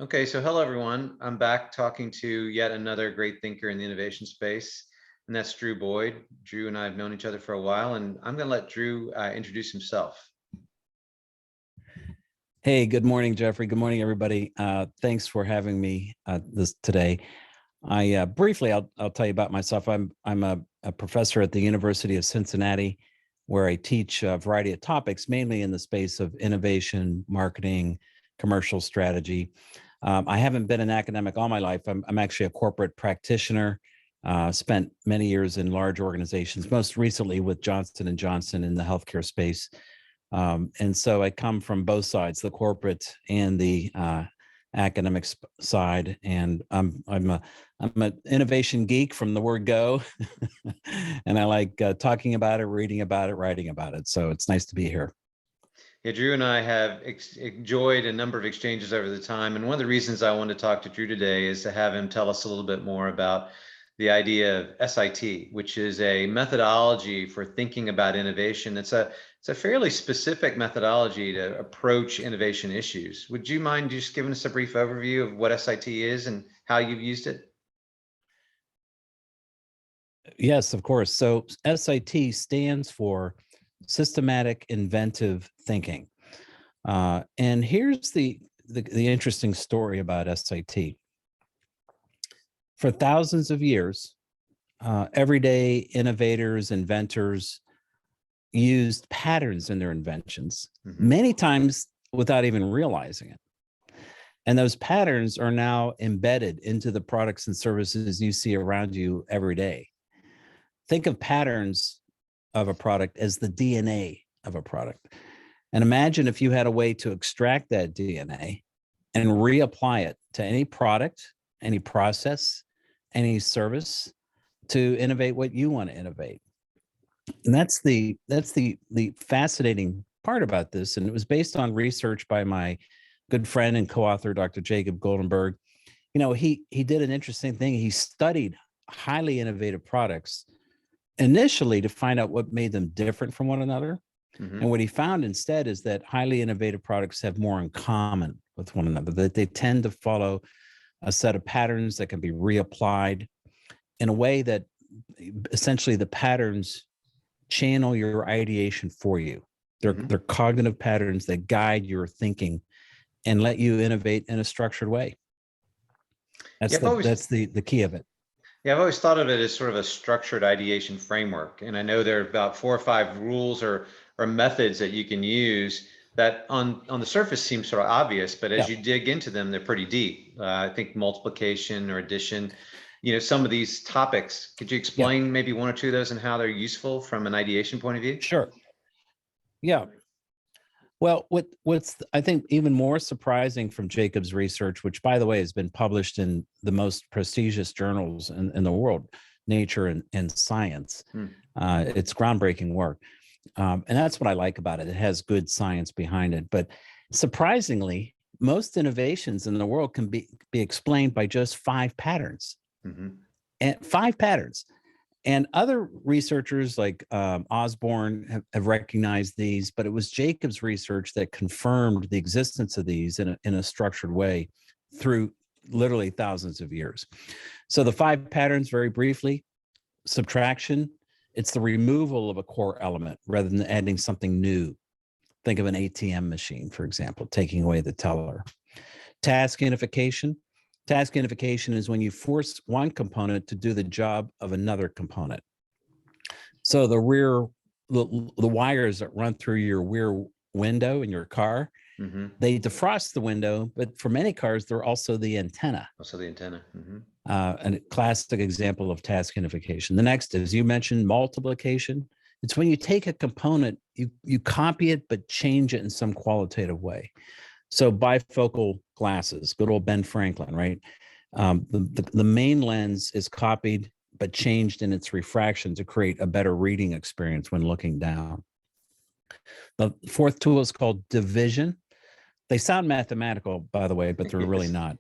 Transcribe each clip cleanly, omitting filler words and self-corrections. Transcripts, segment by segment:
Okay, so hello everyone. I'm back talking to yet another great thinker in the innovation space, and that's Drew Boyd. Drew and I have known each other for a while, and I'm going to let Drew introduce himself. Hey, good morning, Jeffrey. Good morning, everybody. Thanks for having me today. Briefly, I'll tell you about myself. I'm a professor at the University of Cincinnati, where I teach a variety of topics, mainly in the space of innovation, marketing, commercial strategy. I haven't been an academic all my life. I'm actually a corporate practitioner. Spent many years in large organizations, most recently with Johnson & Johnson in the healthcare space. And so I come from both sides, the corporate and the academic side. And I'm an innovation geek from the word go. And I like talking about it, reading about it, writing about it. So it's nice to be here. Yeah, Drew and I have enjoyed a number of exchanges over the time. And one of the reasons I wanted to talk to Drew today is to have him tell us a little bit more about the idea of SIT, which is a methodology for thinking about innovation. It's a fairly specific methodology to approach innovation issues. Would you mind just giving us a brief overview of what SIT is and how you've used it? Yes, of course. So SIT stands for Systematic Inventive Thinking. And here's the interesting story about SIT. For thousands of years, everyday innovators, inventors used patterns in their inventions, many times without even realizing it. And those patterns are now embedded into the products and services you see around you every day. Think of patterns of a product as the DNA of a product. And imagine if you had a way to extract that DNA and reapply it to any product, any process, any service to innovate what you want to innovate. And that's the fascinating part about this. And it was based on research by my good friend and co-author, Dr. Jacob Goldenberg. You know, he did an interesting thing. He studied highly innovative products initially to find out what made them different from one another. And what he found instead is that highly innovative products have more in common with one another, that they tend to follow a set of patterns that can be reapplied in a way that essentially the patterns channel your ideation for you. They're cognitive patterns that guide your thinking and let you innovate in a structured way. That's the key of it. Yeah, I've always thought of it as sort of a structured ideation framework. And I know there are about 4 or 5 rules or methods that you can use that on the surface seem sort of obvious, but as you dig into them, they're pretty deep. I think multiplication or addition, you know, some of these topics, could you explain maybe 1 or 2 of those and how they're useful from an ideation point of view? Sure. Yeah. Well, what's I think even more surprising from Jacob's research, which by the way has been published in the most prestigious journals in the world, Nature and Science, it's groundbreaking work. And that's what I like about it. It has good science behind it. But surprisingly, most innovations in the world can be explained by just 5 patterns. And 5 patterns. And other researchers like Osborne have recognized these, but it was Jacob's research that confirmed the existence of these in a structured way through literally thousands of years. So the 5 patterns, very briefly: subtraction. It's the removal of a core element rather than adding something new. Think of an ATM machine, for example, taking away the teller. Task unification. Task unification is when you force one component to do the job of another component. So the wires that run through your rear window in your car, they defrost the window, but for many cars, they're also the antenna. Also the antenna. A classic example of task unification. The next, as you mentioned, multiplication. It's when you take a component, you copy it, but change it in some qualitative way. So bifocal glasses, good old Ben Franklin, right? The main lens is copied, but changed in its refraction to create a better reading experience when looking down. The 4th tool is called division. They sound mathematical, by the way, but they're really not.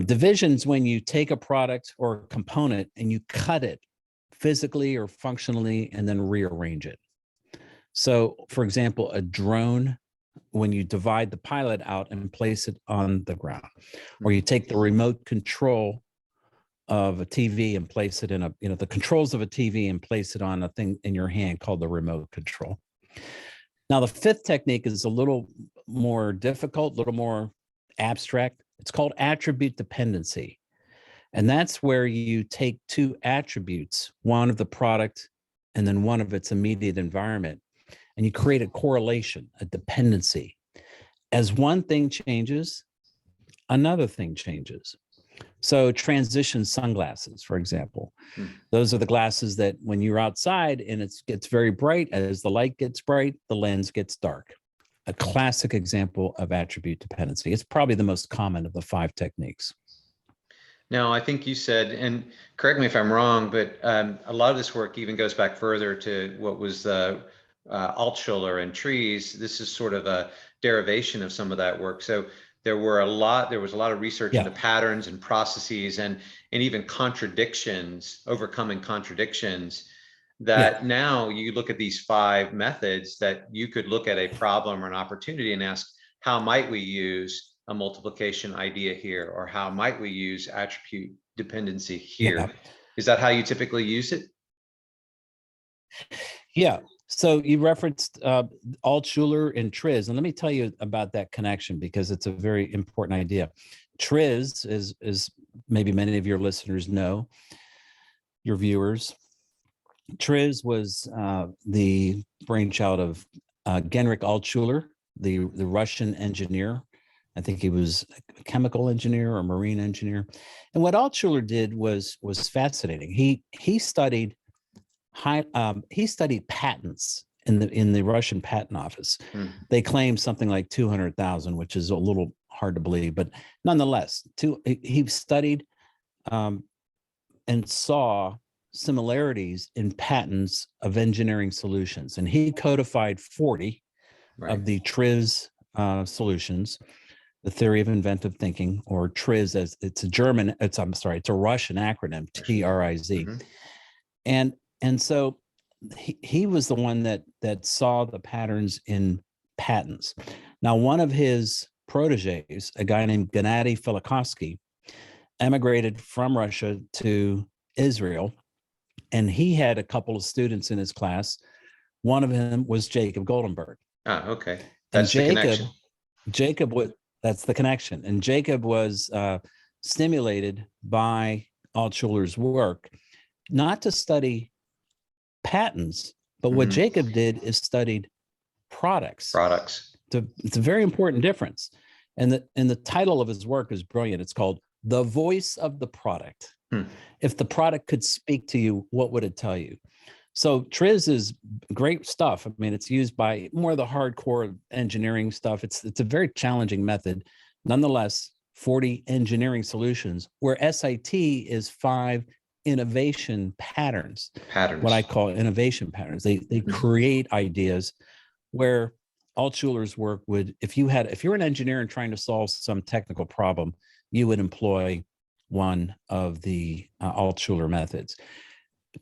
Division's when you take a product or a component and you cut it physically or functionally and then rearrange it. So, for example, a drone when you divide the pilot out and place it on the ground, or you take the remote control of a TV and place it in a, the controls of a TV and place it on a thing in your hand called the remote control. Now, the fifth technique is a little more difficult, a little more abstract. It's called attribute dependency. And that's where you take two attributes, one of the product and then one of its immediate environment, and you create a correlation, a dependency. As one thing changes, another thing changes. So transition sunglasses, for example, those are the glasses that when you're outside and it gets very bright, as the light gets bright, the lens gets dark. A classic example of attribute dependency. It's probably the most common of the 5 techniques. Now, I think you said, and correct me if I'm wrong, but a lot of this work even goes back further to what was Altshuler and trees. This is sort of a derivation of some of that work. So there was a lot of research into patterns and processes and even contradictions, overcoming contradictions, that now you look at these 5 methods that you could look at a problem or an opportunity and ask, how might we use a multiplication idea here? Or how might we use attribute dependency here? Yeah. Is that how you typically use it? Yeah. So you referenced Altshuler and Triz, and let me tell you about that connection because it's a very important idea. Triz is maybe many of your listeners know, your viewers. Triz was the brainchild of Genrikh Altshuler, the Russian engineer. I think he was a chemical engineer or marine engineer. And what Altshuler did was fascinating. He studied patents in the Russian patent office. They claimed something like 200,000, which is a little hard to believe, but nonetheless, he studied and saw similarities in patents of engineering solutions, and he codified 40 of the TRIZ solutions, the theory of inventive thinking, or TRIZ, as it's a Russian acronym, TRIZ. And so he was the one that saw the patterns in patents. Now, one of his proteges, a guy named Gennady Velikovsky, emigrated from Russia to Israel, and he had a couple of students in his class. One of them was Jacob Goldenberg. Ah, okay. That's the connection. That's the connection. And Jacob was stimulated by Altshuler's work, not to study patents, but what Jacob did is studied products. It's a very important difference. And the title of his work is brilliant. It's called The Voice of the Product. If the product could speak to you, what would it tell you? So TRIZ is great stuff. I mean, it's used by more of the hardcore engineering stuff. It's a very challenging method. Nonetheless, 40 engineering solutions, where SIT is 5 innovation patterns. What I call innovation patterns. They create ideas where Altshuler's work would, if you're an engineer and trying to solve some technical problem, you would employ one of the Altshuler methods.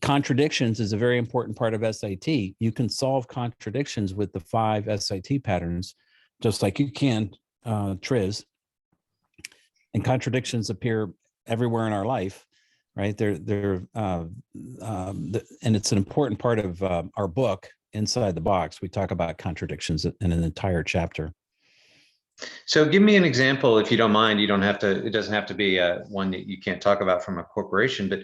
Contradictions is a very important part of SIT. You can solve contradictions with the 5 SIT patterns, just like you can TRIZ. And contradictions appear everywhere in our life, right? And it's an important part of our book, Inside the Box. We talk about contradictions in an entire chapter. So give me an example, if you don't mind. You don't have to, it doesn't have to be one that you can't talk about from a corporation, but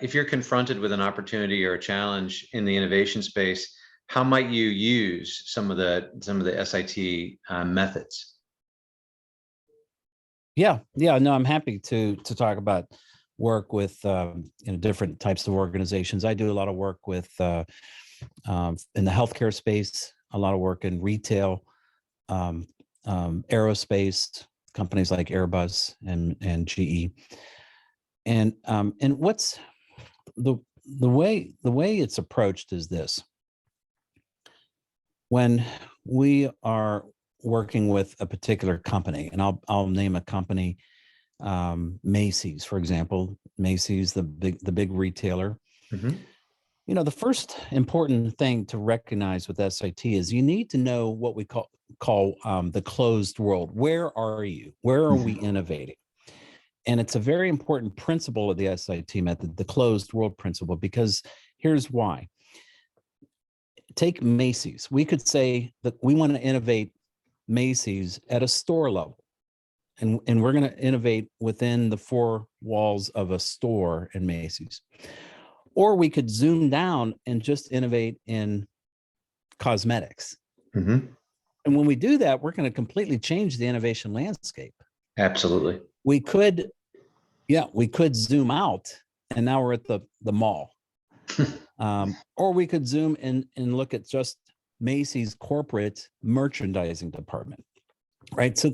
if you're confronted with an opportunity or a challenge in the innovation space, how might you use some of the SIT methods? Yeah, no, I'm happy to talk about work with different types of organizations. I do a lot of work with in the healthcare space, a lot of work in retail, aerospace, companies like Airbus and GE. And what's the way it's approached is this: when we are working with a particular company, and I'll name a company, Macy's, for example. Macy's, the big retailer. The first important thing to recognize with SIT is you need to know what we call the closed world. Where are you? Where are we innovating? And it's a very important principle of the SIT method, the closed world principle, because here's why. Take Macy's. We could say that we want to innovate Macy's at a store level. And we're going to innovate within the four walls of a store in Macy's. Or we could zoom down and just innovate in cosmetics. Mm-hmm. And when we do that, we're going to completely change the innovation landscape. Absolutely. We could zoom out and now we're at the mall. Or we could zoom in and look at just Macy's corporate merchandising department, right? So,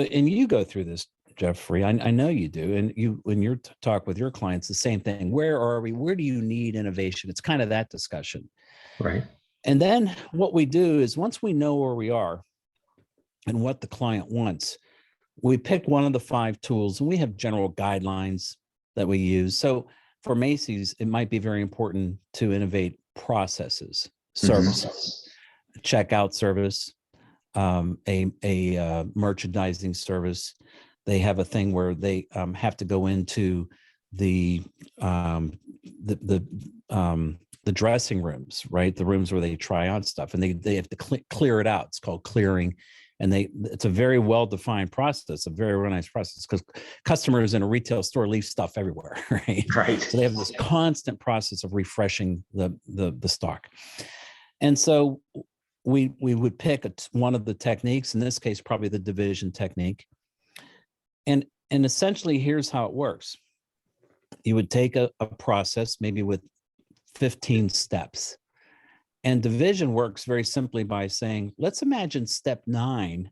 and you go through this, Jeffrey, I know you do. And you, when you talk with your clients, the same thing. Where are we? Where do you need innovation? It's kind of that discussion. Right. And then what we do is once we know where we are and what the client wants, we pick one of the 5 tools and we have general guidelines that we use. So for Macy's, it might be very important to innovate processes, services, checkout service, a merchandising service. They have a thing where they have to go into the dressing rooms, right? The rooms where they try on stuff, and they have to clear it out. It's called clearing, and it's a very well-defined process, a very organized process, because customers in a retail store leave stuff everywhere, right? Right. So they have this constant process of refreshing the stock, and so we would pick one of the techniques. In this case, probably the division technique, and essentially, here's how it works. You would take a process, maybe with 15 steps. And division works very simply by saying, let's imagine step 9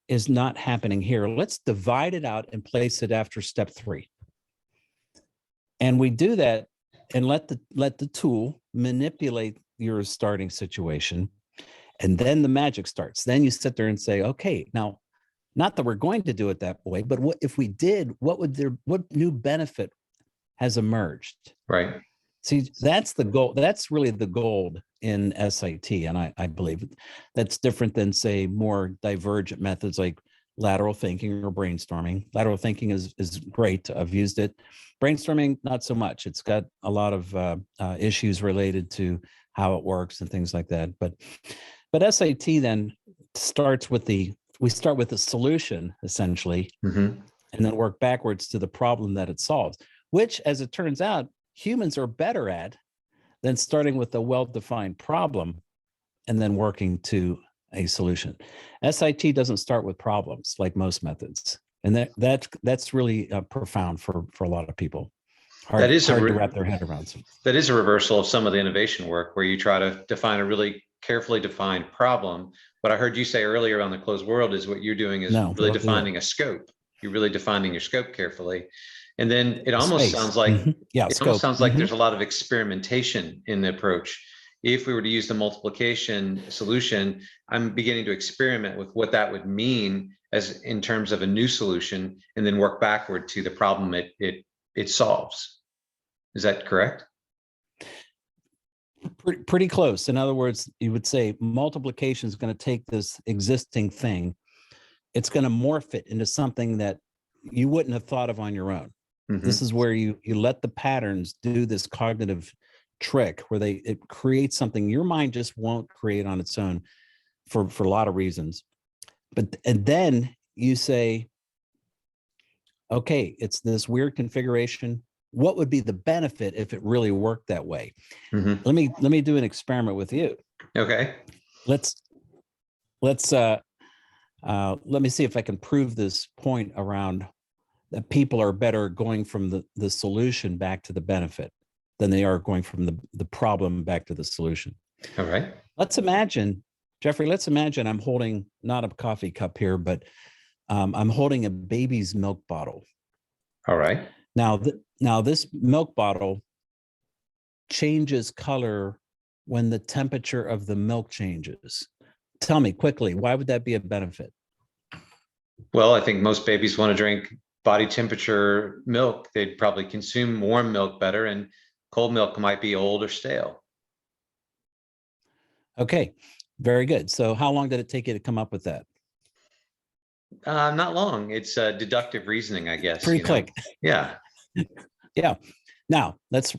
is not happening here. Let's divide it out and place it after step 3. And we do that and let the tool manipulate your starting situation. And then the magic starts. Then you sit there and say, okay, now, not that we're going to do it that way, but what if we did, what new benefit has emerged? Right. See, that's the goal. That's really the gold in SIT. And I believe that's different than, say, more divergent methods like lateral thinking or brainstorming. Lateral thinking is great. I've used it. Brainstorming, not so much. It's got a lot of issues related to how it works and things like that. But SIT then starts with we start with the solution, essentially, and then work backwards to the problem that it solves, which, as it turns out, humans are better at than starting with a well-defined problem and then working to a solution. SIT doesn't start with problems like most methods. And that's really profound for a lot of people. Hard to wrap their head around. That is a reversal of some of the innovation work where you try to define a really carefully defined problem. What I heard you say earlier on the closed world is what you're doing is really defining a scope. You're really defining your scope carefully. And then it almost sounds like almost sounds like there's a lot of experimentation in the approach. If we were to use the multiplication solution, I'm beginning to experiment with what that would mean as in terms of a new solution, and then work backward to the problem it solves. Is that correct? Pretty close. In other words, you would say multiplication is going to take this existing thing. It's going to morph it into something that you wouldn't have thought of on your own. This is where you let the patterns do this cognitive trick where it creates something your mind just won't create on its own for a lot of reasons. And then you say, okay, it's this weird configuration. What would be the benefit if it really worked that way? Let me do an experiment with you. Okay. Let me see if I can prove this point around that people are better going from the solution back to the benefit than they are going from the problem back to the solution. All right. Let's imagine, Jeffrey, I'm holding not a coffee cup here, but I'm holding a baby's milk bottle. All right. Now this milk bottle changes color when the temperature of the milk changes. Tell me quickly, why would that be a benefit? Well, I think most babies want to drink body temperature milk. They'd probably consume warm milk better, and cold milk might be old or stale. Okay, Very good. So how long did it take you to come up with that? Not long. It's deductive reasoning, I guess. Pretty quick. Yeah. Yeah. Now let's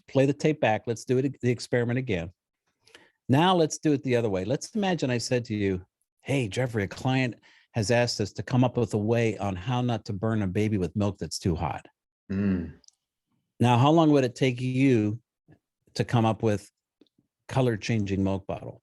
play the tape back. Let's do it, the experiment again. Now let's do it the other way. Let's imagine I said to you, hey, Jeffrey, a client has asked us to come up with a way on how not to burn a baby with milk that's too hot. Mm. Now, how long would it take you to come up with color changing milk bottle?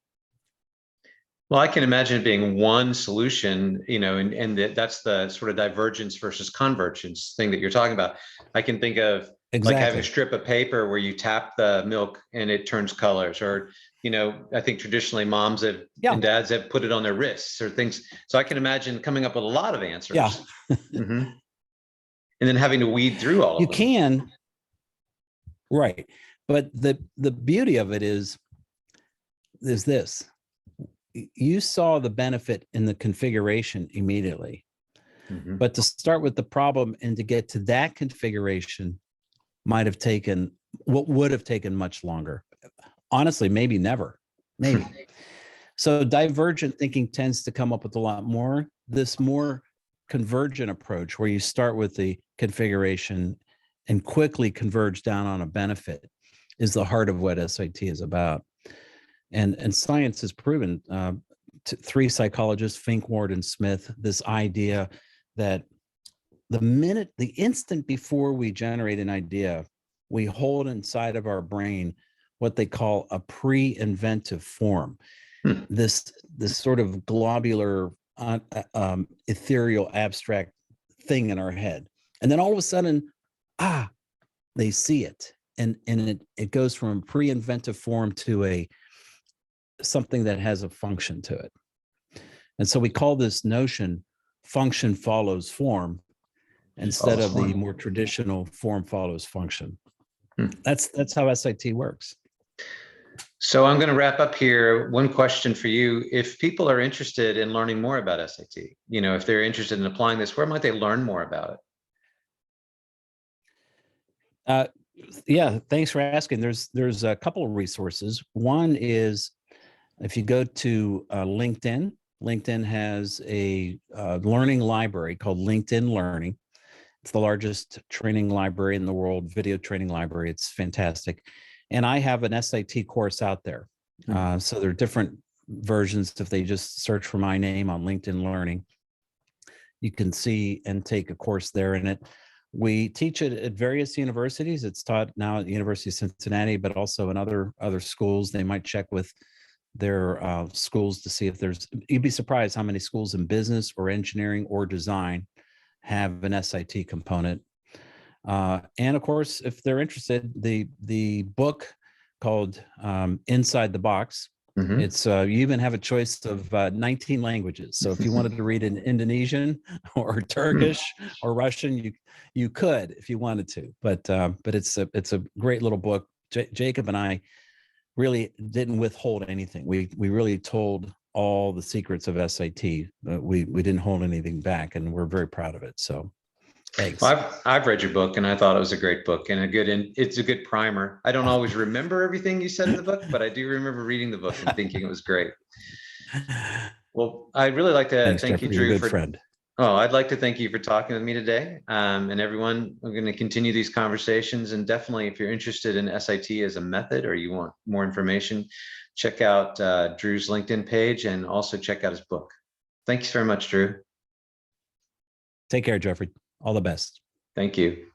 Well, I can imagine it being one solution, and that's the sort of divergence versus convergence thing that you're talking about. I can think of like having a strip of paper where you tap the milk and it turns colors, or, I think traditionally moms and dads have put it on their wrists or things. So I can imagine coming up with a lot of answers. Yeah. Mm-hmm. And then having to weed through all of them. You can, right. But the beauty of it is this. You saw the benefit in the configuration immediately. Mm-hmm. But to start with the problem and to get to that configuration would have taken much longer. Honestly, maybe never, maybe. So divergent thinking tends to come up with a lot more. This more convergent approach where you start with the configuration and quickly converge down on a benefit is the heart of what SIT is about. And science has proven, three psychologists, Fink, Ward, and Smith, this idea that the instant before we generate an idea, we hold inside of our brain what they call a pre-inventive form. This sort of globular, ethereal, abstract thing in our head. And then all of a sudden, they see it. And it goes from a pre-inventive form to something that has a function to it. And so we call this notion function follows form instead of the more traditional form follows function. That's how SIT works. So I'm going to wrap up here. One question for you. If people are interested in learning more about SIT, if they're interested in applying this, where might they learn more about it? Yeah, thanks for asking. There's a couple of resources. One is if you go to LinkedIn. LinkedIn has a learning library called LinkedIn Learning. It's the largest training library in the world, video training library. It's fantastic. And I have an SIT course out there. So there are different versions. If they just search for my name on LinkedIn Learning, you can see and take a course there in it. We teach it at various universities. It's taught now at the University of Cincinnati, but also in other schools. They might check with their schools to see if you'd be surprised how many schools in business or engineering or design have an SIT component. And of course, if they're interested, the book called Inside the Box, it's you even have a choice of 19 languages. So if you wanted to read in Indonesian or Turkish or Russian, you could if you wanted to. But it's a great little book. Jacob and I really didn't withhold anything. We really told all the secrets of SIT. We didn't hold anything back, and we're very proud of it. So thanks. Well, I've read your book, and I thought it was a great book and it's a good primer. I don't always remember everything you said in the book, but I do remember reading the book and thinking it was great. Well, I'd really like to thank you, Drew, for friend. Oh, I'd like to thank you for talking with me today. And everyone, we're going to continue these conversations. And definitely, if you're interested in SIT as a method or you want more information, check out Drew's LinkedIn page and also check out his book. Thanks very much, Drew. Take care, Jeffrey. All the best. Thank you.